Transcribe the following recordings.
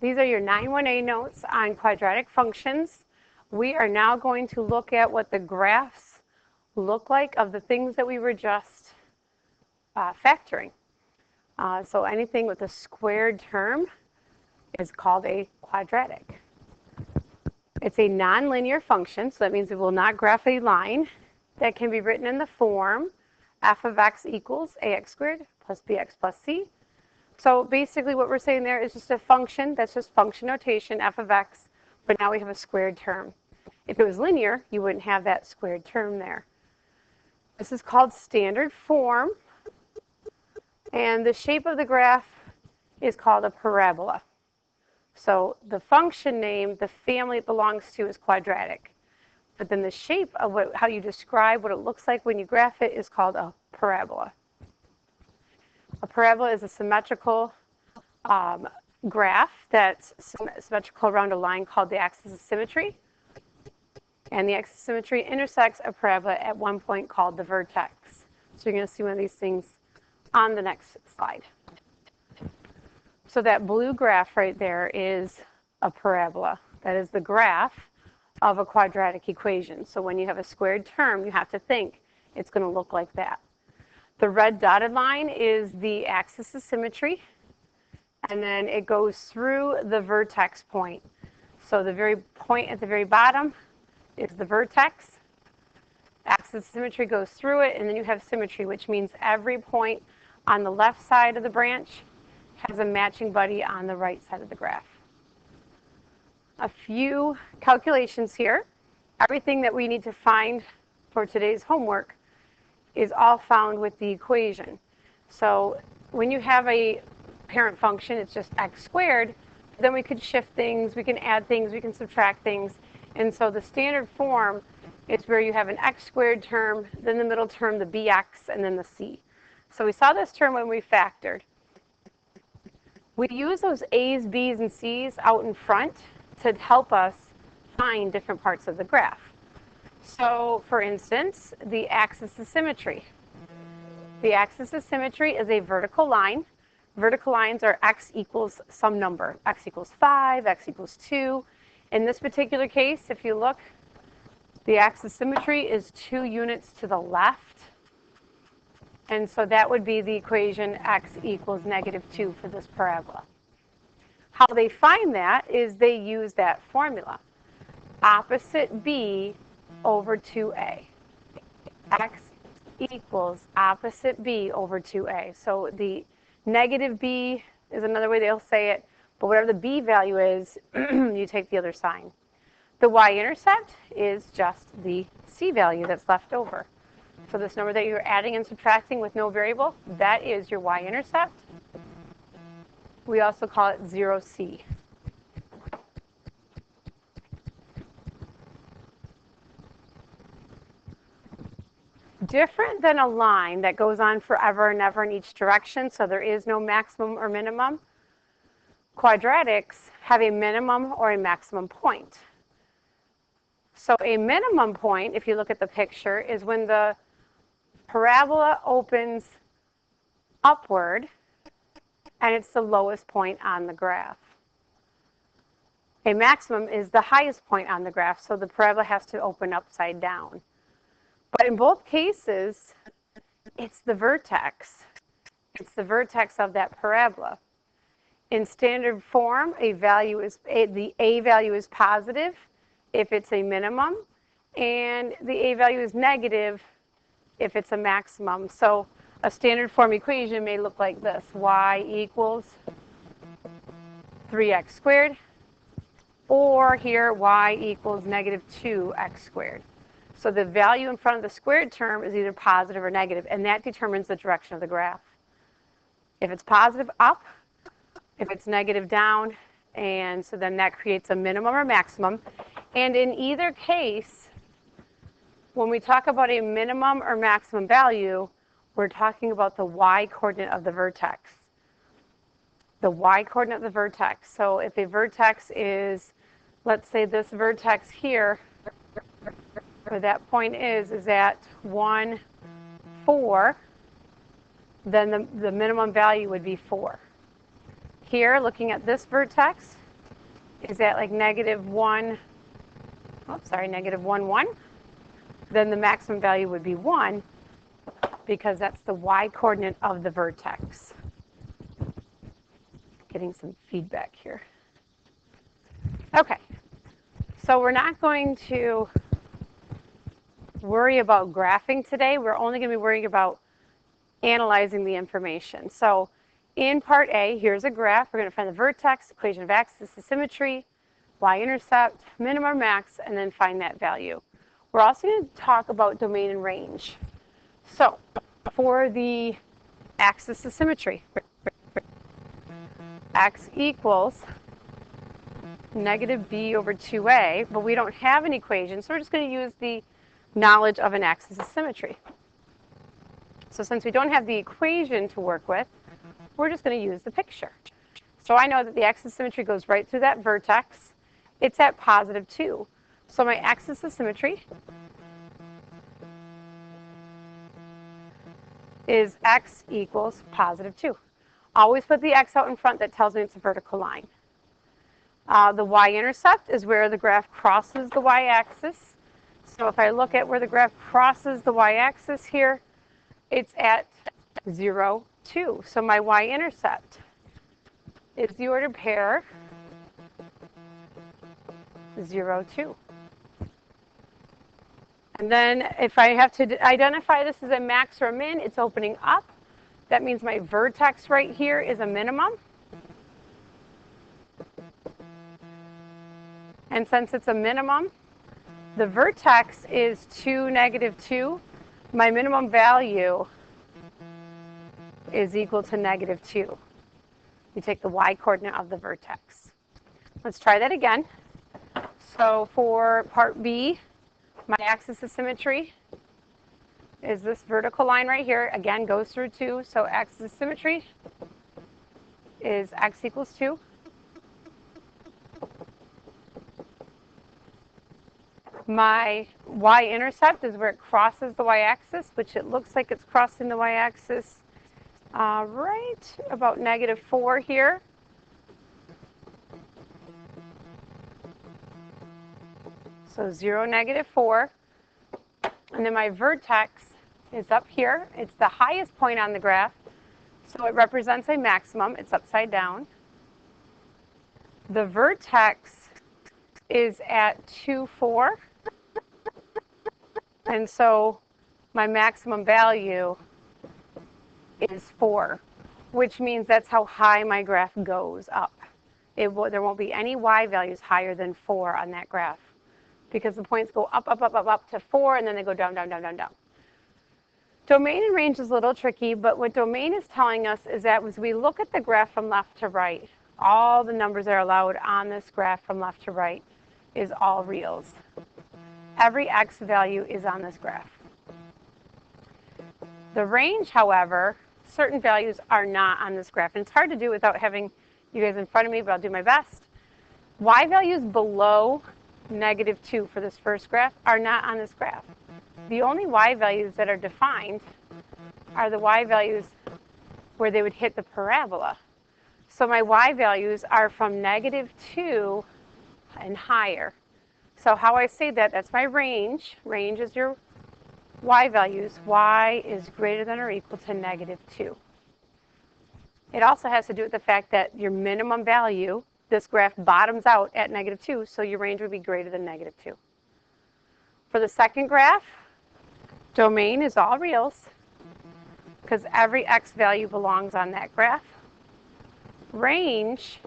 These are your 9-1A notes on quadratic functions. We are now going to look at what the graphs look like of the things that we were just factoring. So anything with a squared term is called a quadratic. It's a nonlinear function, so that means it will not graph a line that can be written in the form f of x equals ax squared plus bx plus c. So basically what we're saying there is just a function, that's just function notation, f of x, but now we have a squared term. If it was linear, you wouldn't have that squared term there. This is called standard form, and the shape of the graph is called a parabola. So the function name, the family it belongs to is quadratic, but then the shape of how you describe what it looks like when you graph it is called a parabola. A parabola is a symmetrical graph that's symmetrical around a line called the axis of symmetry. And the axis of symmetry intersects a parabola at one point called the vertex. So you're going to see one of these things on the next slide. So that blue graph right there is a parabola. That is the graph of a quadratic equation. So when you have a squared term, you have to think it's going to look like that. The red dotted line is the axis of symmetry, and then it goes through the vertex point. So the very point at the very bottom is the vertex. Axis of symmetry goes through it, and then you have symmetry, which means every point on the left side of the branch has a matching buddy on the right side of the graph. A few calculations here. Everything that we need to find for today's homework is all found with the equation. So when you have a parent function, it's just x squared, then we could shift things, we can add things, we can subtract things. And so the standard form is where you have an x squared term, then the middle term, the bx, and then the c. So we saw this term when we factored. We use those a's, b's, and c's out in front to help us find different parts of the graph. So, for instance, the axis of symmetry. The axis of symmetry is a vertical line. Vertical lines are x equals some number. X equals 5, x equals 2. In this particular case, if you look, the axis of symmetry is 2 units to the left. And so that would be the equation x equals -2 for this parabola. How they find that is they use that formula. Opposite b over 2a. X equals opposite b over 2a. So the negative b is another way they'll say it, but whatever the b value is, you take the other sign. The y-intercept is just the c value that's left over. So this number that you're adding and subtracting with no variable, that is your y-intercept. We also call it 0c. Different than a line that goes on forever and ever in each direction, so there is no maximum or minimum. Quadratics have a minimum or a maximum point. So a minimum point, if you look at the picture, is when the parabola opens upward and it's the lowest point on the graph. A maximum is the highest point on the graph, so the parabola has to open upside down. But in both cases, it's the vertex. It's the vertex of that parabola. In standard form, the a value is positive if it's a minimum, and the a value is negative if it's a maximum. So a standard form equation may look like this. Y equals 3x squared, or here y equals -2x squared. So the value in front of the squared term is either positive or negative, and that determines the direction of the graph. If it's positive, up. If it's negative, down. And so then that creates a minimum or maximum. And in either case, when we talk about a minimum or maximum value, we're talking about the y-coordinate of the vertex. The y-coordinate of the vertex. So if a vertex is, let's say this vertex here, where that point is at 1, 4, then the minimum value would be 4. Here, looking at this vertex, is at like -1, -1, then the maximum value would be 1 because that's the y-coordinate of the vertex. Getting some feedback here. Okay, so we're not going to worry about graphing today. We're only going to be worrying about analyzing the information. So in part A, here's a graph. We're going to find the vertex, equation of axis of symmetry, y-intercept, minimum or max, and then find that value. We're also going to talk about domain and range. So for the axis of symmetry, x equals -b/2a, but we don't have an equation, so we're just going to use the knowledge of an axis of symmetry. So since we don't have the equation to work with, we're just going to use the picture. So I know that the axis of symmetry goes right through that vertex. It's at +2. So my axis of symmetry is x equals +2. Always put the x out in front. That tells me it's a vertical line. The y-intercept is where the graph crosses the y-axis. So if I look at where the graph crosses the y-axis here, it's at 0, 2. So my y-intercept is the ordered pair 0, 2. And then if I have to identify this as a max or a min, it's opening up. That means my vertex right here is a minimum. And since it's a minimum, the vertex is 2, -2. My minimum value is equal to -2. You take the y-coordinate of the vertex. Let's try that again. So for part B, my axis of symmetry is this vertical line right here. Again, goes through 2. So axis of symmetry is x equals 2. My y-intercept is where it crosses the y-axis, which it looks like it's crossing the y-axis right about -4 here. So 0, -4. And then my vertex is up here. It's the highest point on the graph, so it represents a maximum. It's upside down. The vertex is at 2, 4. And so my maximum value is 4, which means that's how high my graph goes up. There won't be any y values higher than 4 on that graph because the points go up, up, up, up, up to 4, and then they go down, down, down, down, down. Domain and range is a little tricky, but what domain is telling us is that as we look at the graph from left to right, all the numbers that are allowed on this graph from left to right is all reals. Every x value is on this graph. The range, however, certain values are not on this graph. And it's hard to do without having you guys in front of me, but I'll do my best. Y values below -2 for this first graph are not on this graph. The only y values that are defined are the y values where they would hit the parabola. So my y values are from -2 and higher. So how I say that, that's my range. Range is your y values. Y is greater than or equal to -2. It also has to do with the fact that your minimum value, this graph bottoms out at -2, so your range would be greater than -2. For the second graph, domain is all reals because every x value belongs on that graph. Range,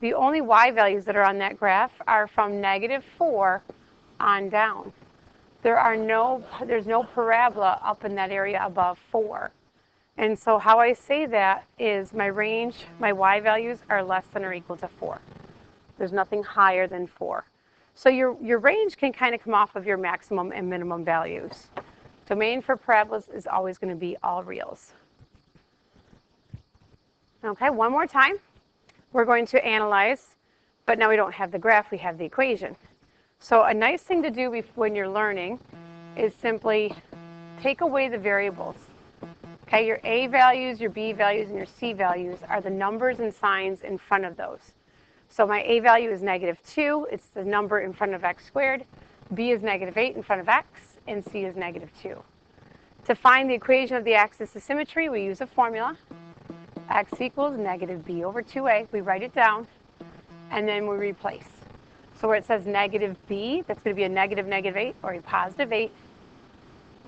the only y values that are on that graph are from -4 on down. There's no parabola up in that area above 4. And so how I say that is my range, my y values are less than or equal to 4. There's nothing higher than 4. So your range can kind of come off of your maximum and minimum values. Domain for parabolas is always going to be all reals. Okay, one more time. We're going to analyze, but now we don't have the graph, we have the equation. So a nice thing to do when you're learning is simply take away the variables. Okay, your A values, your B values, and your C values are the numbers and signs in front of those. So my a value is -2. It's the number in front of x squared. B is -8 in front of x, and C is -2. To find the equation of the axis of symmetry, we use a formula. X equals -b over 2a. We write it down, and then we replace. So where it says -b, that's going to be a -8 or a +8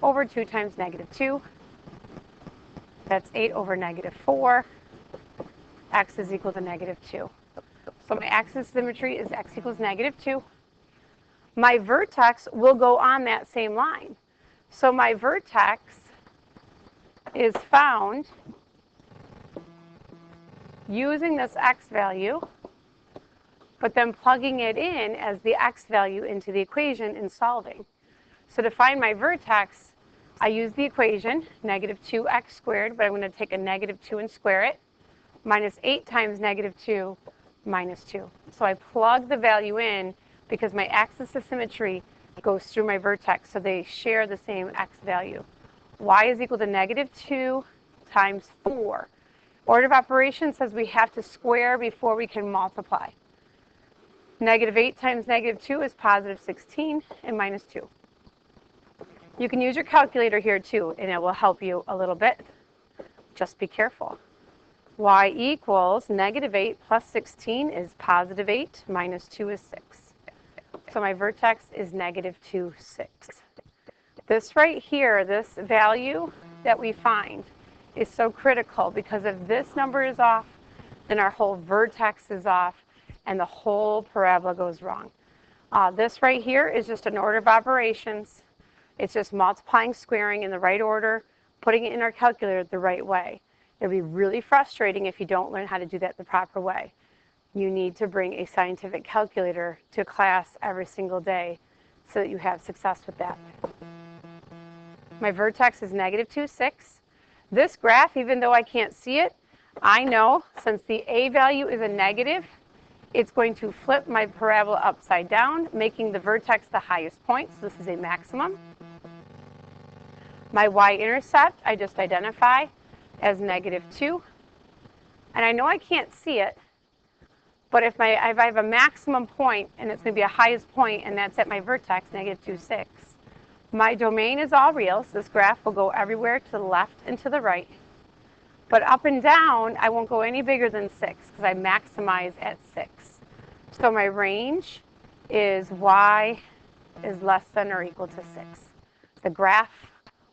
over 2 times -2. That's 8 over -4. X is equal to -2. So my axis of symmetry is x equals -2. My vertex will go on that same line. So my vertex is found using this x value, but then plugging it in as the x value into the equation and solving. So to find my vertex, I use the equation, -2x squared, but I'm going to take a -2 and square it, -8 times -2 minus 2. So I plug the value in because my axis of symmetry goes through my vertex, so they share the same x value. Y is equal to -2 times 4. Order of operations says we have to square before we can multiply. -8 times -2 is +16 and minus 2. You can use your calculator here too, and it will help you a little bit. Just be careful. Y equals -8 plus 16 is +8, minus 2 is 6. So my vertex is -2, 6. This right here, this value that we find is so critical because if this number is off, then our whole vertex is off and the whole parabola goes wrong. This right here is just an order of operations. It's just multiplying, squaring in the right order, putting it in our calculator the right way. It'll be really frustrating if you don't learn how to do that the proper way. You need to bring a scientific calculator to class every single day so that you have success with that. My vertex is -2, 6. This graph, even though I can't see it, I know since the a value is a negative, it's going to flip my parabola upside down, making the vertex the highest point. So this is a maximum. My y-intercept, I just identify as -2. And I know I can't see it, but if I have a maximum point, and it's going to be a highest point, and that's at my vertex, -2, 6, my domain is all real, so this graph will go everywhere to the left and to the right. But up and down, I won't go any bigger than 6, because I maximize at 6. So my range is y is less than or equal to 6. The graph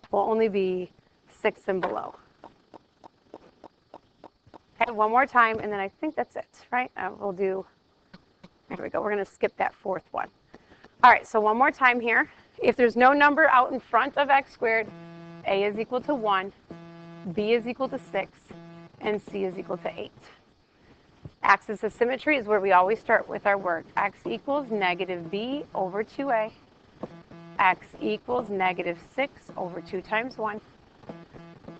will only be 6 and below. Okay, one more time, and then I think that's it, right? We'll do, there we go. We're going to skip that fourth one. All right, so one more time here. If there's no number out in front of x squared, a is equal to 1, b is equal to 6, and c is equal to 8. Axis of symmetry is where we always start with our work. X equals -b over 2a. X equals -6 over 2 times 1.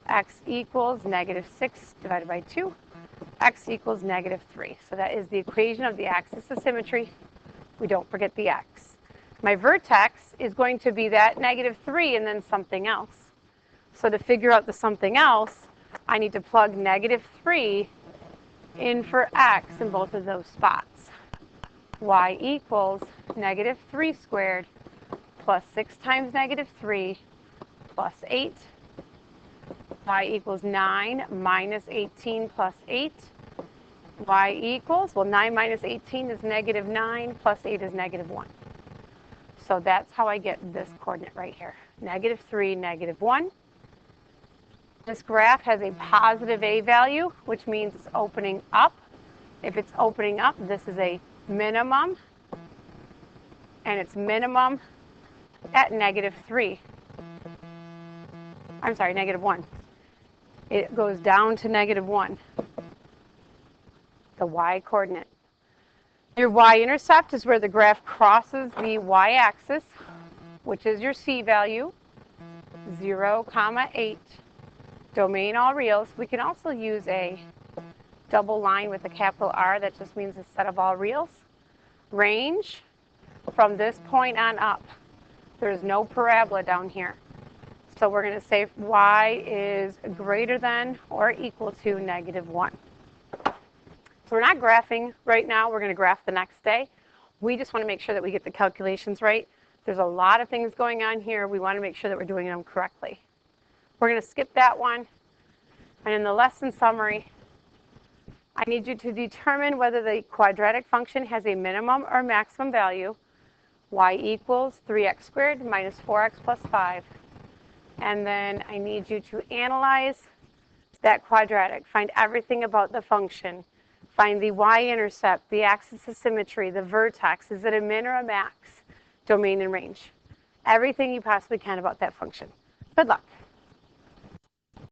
X equals -6 divided by 2. X equals -3. So that is the equation of the axis of symmetry. We don't forget the x. My vertex is going to be that -3 and then something else. So to figure out the something else, I need to plug -3 in for x in both of those spots. Y equals -3 squared plus 6 times -3 plus 8. Y equals 9 minus 18 plus 8. Y equals, well, 9 minus 18 is -9 plus 8 is -1. So that's how I get this coordinate right here, -3, -1. This graph has a positive a value, which means it's opening up. If it's opening up, this is a minimum, and it's minimum at -3. I'm sorry, -1. It goes down to -1, the y coordinate. Your y-intercept is where the graph crosses the y-axis, which is your c value, 0, 8. Domain all reals. We can also use a double line with a capital R. That just means a set of all reals. Range from this point on up. There's no parabola down here. So we're going to say y is greater than or equal to -1. So we're not graphing right now. We're going to graph the next day. We just want to make sure that we get the calculations right. There's a lot of things going on here. We want to make sure that we're doing them correctly. We're going to skip that one. And in the lesson summary, I need you to determine whether the quadratic function has a minimum or maximum value. Y equals 3x squared minus 4x plus 5. And then I need you to analyze that quadratic. Find everything about the function. Find the y-intercept, the axis of symmetry, the vertex. Is it a min or a max? Domain and range. Everything you possibly can about that function. Good luck.